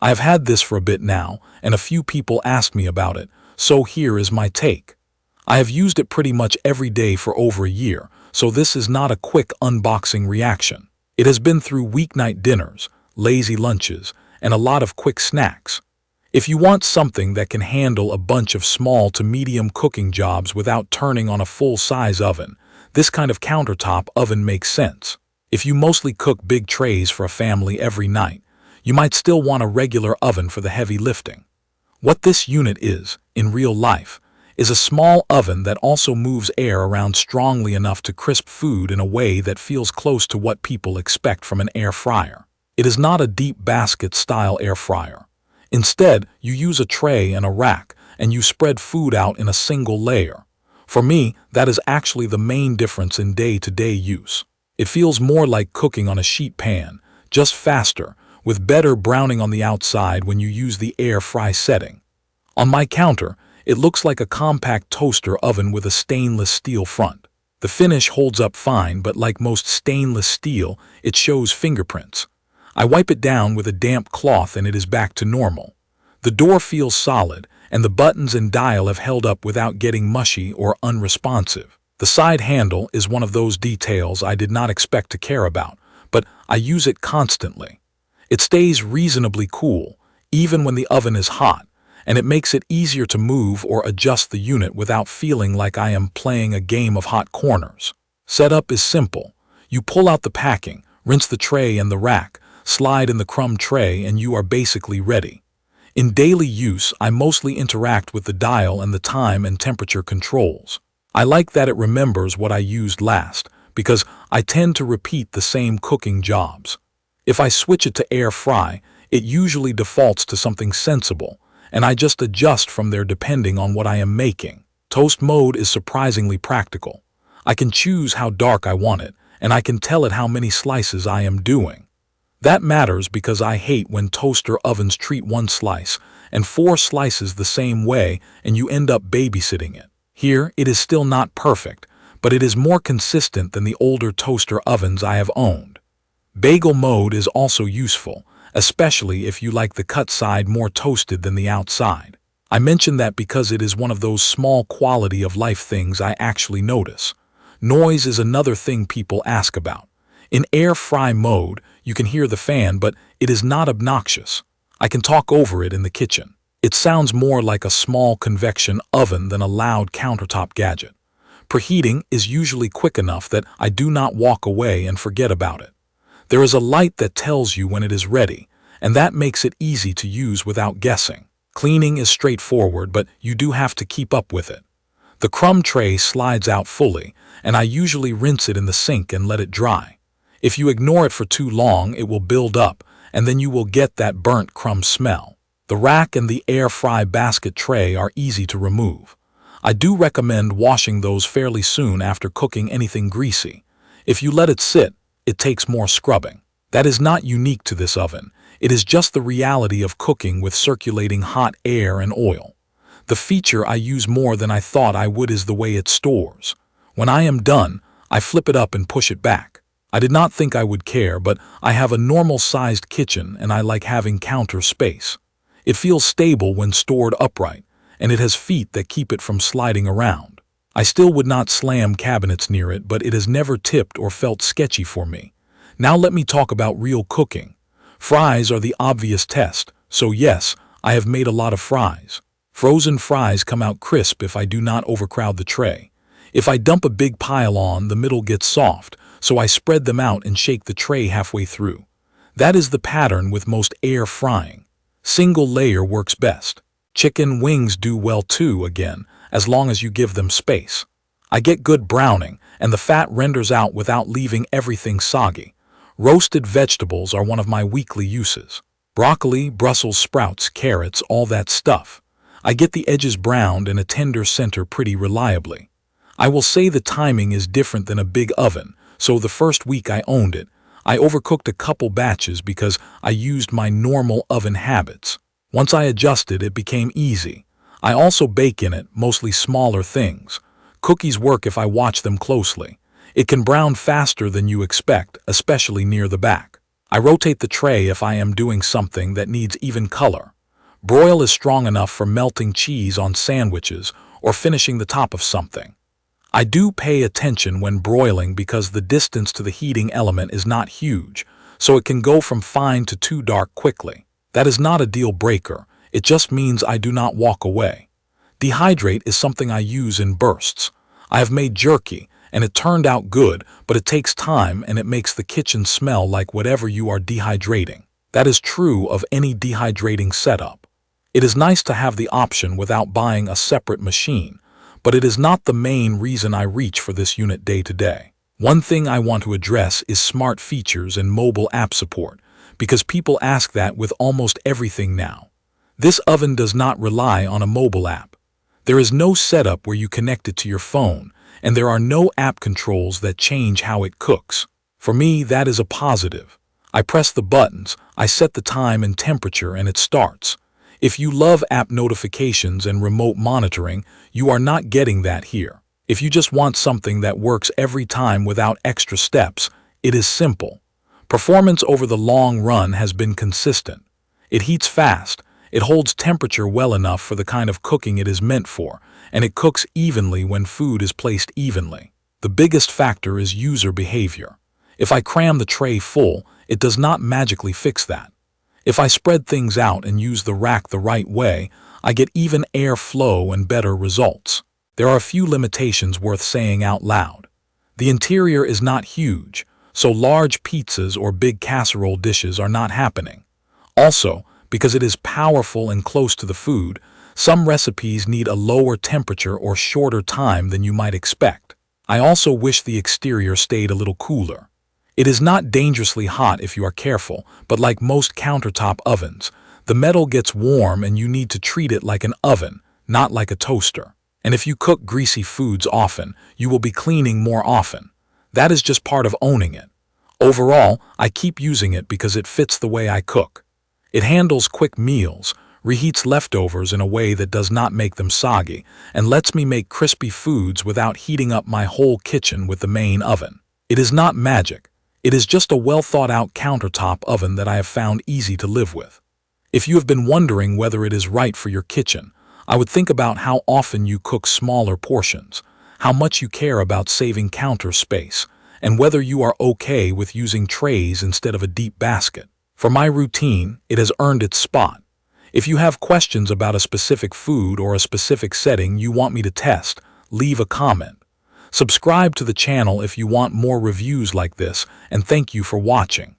I have had this for a bit now, and a few people ask me about it, so here is my take. I have used it pretty much every day for over a year, so this is not a quick unboxing reaction. It has been through weeknight dinners, lazy lunches, and a lot of quick snacks. If you want something that can handle a bunch of small to medium cooking jobs without turning on a full-size oven, this kind of countertop oven makes sense. If you mostly cook big trays for a family every night, you might still want a regular oven for the heavy lifting. What this unit is, in real life, is a small oven that also moves air around strongly enough to crisp food in a way that feels close to what people expect from an air fryer. It is not a deep basket-style air fryer. Instead, you use a tray and a rack, and you spread food out in a single layer. For me, that is actually the main difference in day-to-day use. It feels more like cooking on a sheet pan, just faster, with better browning on the outside when you use the air fry setting. On my counter, it looks like a compact toaster oven with a stainless steel front. The finish holds up fine, but like most stainless steel, it shows fingerprints. I wipe it down with a damp cloth and it is back to normal. The door feels solid, and the buttons and dial have held up without getting mushy or unresponsive. The side handle is one of those details I did not expect to care about, but I use it constantly. It stays reasonably cool, even when the oven is hot, and it makes it easier to move or adjust the unit without feeling like I am playing a game of hot corners. Setup is simple. You pull out the packing, rinse the tray and the rack, slide in the crumb tray, and you are basically ready. In daily use, I mostly interact with the dial and the time and temperature controls. I like that it remembers what I used last, because I tend to repeat the same cooking jobs. If I switch it to air fry, it usually defaults to something sensible, and I just adjust from there depending on what I am making. Toast mode is surprisingly practical. I can choose how dark I want it, and I can tell it how many slices I am doing. That matters because I hate when toaster ovens treat one slice and 4 slices the same way and you end up babysitting it. Here, it is still not perfect, but it is more consistent than the older toaster ovens I have owned. Bagel mode is also useful, especially if you like the cut side more toasted than the outside. I mention that because it is one of those small quality of life things I actually notice. Noise is another thing people ask about. In air fry mode, you can hear the fan, but it is not obnoxious. I can talk over it in the kitchen. It sounds more like a small convection oven than a loud countertop gadget. Preheating is usually quick enough that I do not walk away and forget about it. There is a light that tells you when it is ready, and that makes it easy to use without guessing. Cleaning is straightforward, but you do have to keep up with it. The crumb tray slides out fully, and I usually rinse it in the sink and let it dry. If you ignore it for too long, it will build up, and then you will get that burnt crumb smell. The rack and the air fry basket tray are easy to remove. I do recommend washing those fairly soon after cooking anything greasy. If you let it sit, it takes more scrubbing. That is not unique to this oven. It is just the reality of cooking with circulating hot air and oil. The feature I use more than I thought I would is the way it stores. When I am done, I flip it up and push it back. I did not think I would care, but I have a normal-sized kitchen and I like having counter space. It feels stable when stored upright, and it has feet that keep it from sliding around. I still would not slam cabinets near it, but it has never tipped or felt sketchy for me. Now let me talk about real cooking. Fries are the obvious test, so yes, I have made a lot of fries. Frozen fries come out crisp if I do not overcrowd the tray. If I dump a big pile on, the middle gets soft, so I spread them out and shake the tray halfway through. That is the pattern with most air frying. Single layer works best. Chicken wings do well too, again, as long as you give them space. I get good browning, and the fat renders out without leaving everything soggy. Roasted vegetables are one of my weekly uses. Broccoli, Brussels sprouts, carrots, all that stuff. I get the edges browned and a tender center pretty reliably. I will say the timing is different than a big oven, so the first week I owned it, I overcooked a couple batches because I used my normal oven habits. Once I adjusted, it became easy. I also bake in it, mostly smaller things. Cookies work if I watch them closely. It can brown faster than you expect, especially near the back. I rotate the tray if I am doing something that needs even color. Broil is strong enough for melting cheese on sandwiches or finishing the top of something. I do pay attention when broiling because the distance to the heating element is not huge, so it can go from fine to too dark quickly. That is not a deal breaker, it just means I do not walk away. Dehydrate is something I use in bursts. I have made jerky, and it turned out good, but it takes time and it makes the kitchen smell like whatever you are dehydrating. That is true of any dehydrating setup. It is nice to have the option without buying a separate machine, but it is not the main reason I reach for this unit day to day. One thing I want to address is smart features and mobile app support, because people ask that with almost everything now. This oven does not rely on a mobile app. There is no setup where you connect it to your phone, and there are no app controls that change how it cooks. For me, that is a positive. I press the buttons, I set the time and temperature, and it starts. If you love app notifications and remote monitoring, you are not getting that here. If you just want something that works every time without extra steps, it is simple. Performance over the long run has been consistent. It heats fast, it holds temperature well enough for the kind of cooking it is meant for, and it cooks evenly when food is placed evenly. The biggest factor is user behavior. If I cram the tray full, it does not magically fix that. If I spread things out and use the rack the right way, I get even air flow and better results. There are a few limitations worth saying out loud. The interior is not huge, so large pizzas or big casserole dishes are not happening. Also, because it is powerful and close to the food, some recipes need a lower temperature or shorter time than you might expect. I also wish the exterior stayed a little cooler. It is not dangerously hot if you are careful, but like most countertop ovens, the metal gets warm and you need to treat it like an oven, not like a toaster. And if you cook greasy foods often, you will be cleaning more often. That is just part of owning it. Overall, I keep using it because it fits the way I cook. It handles quick meals, reheats leftovers in a way that does not make them soggy, and lets me make crispy foods without heating up my whole kitchen with the main oven. It is not magic. It is just a well-thought-out countertop oven that I have found easy to live with. If you have been wondering whether it is right for your kitchen, I would think about how often you cook smaller portions, how much you care about saving counter space, and whether you are okay with using trays instead of a deep basket. For my routine, it has earned its spot. If you have questions about a specific food or a specific setting you want me to test, leave a comment. Subscribe to the channel if you want more reviews like this, and thank you for watching.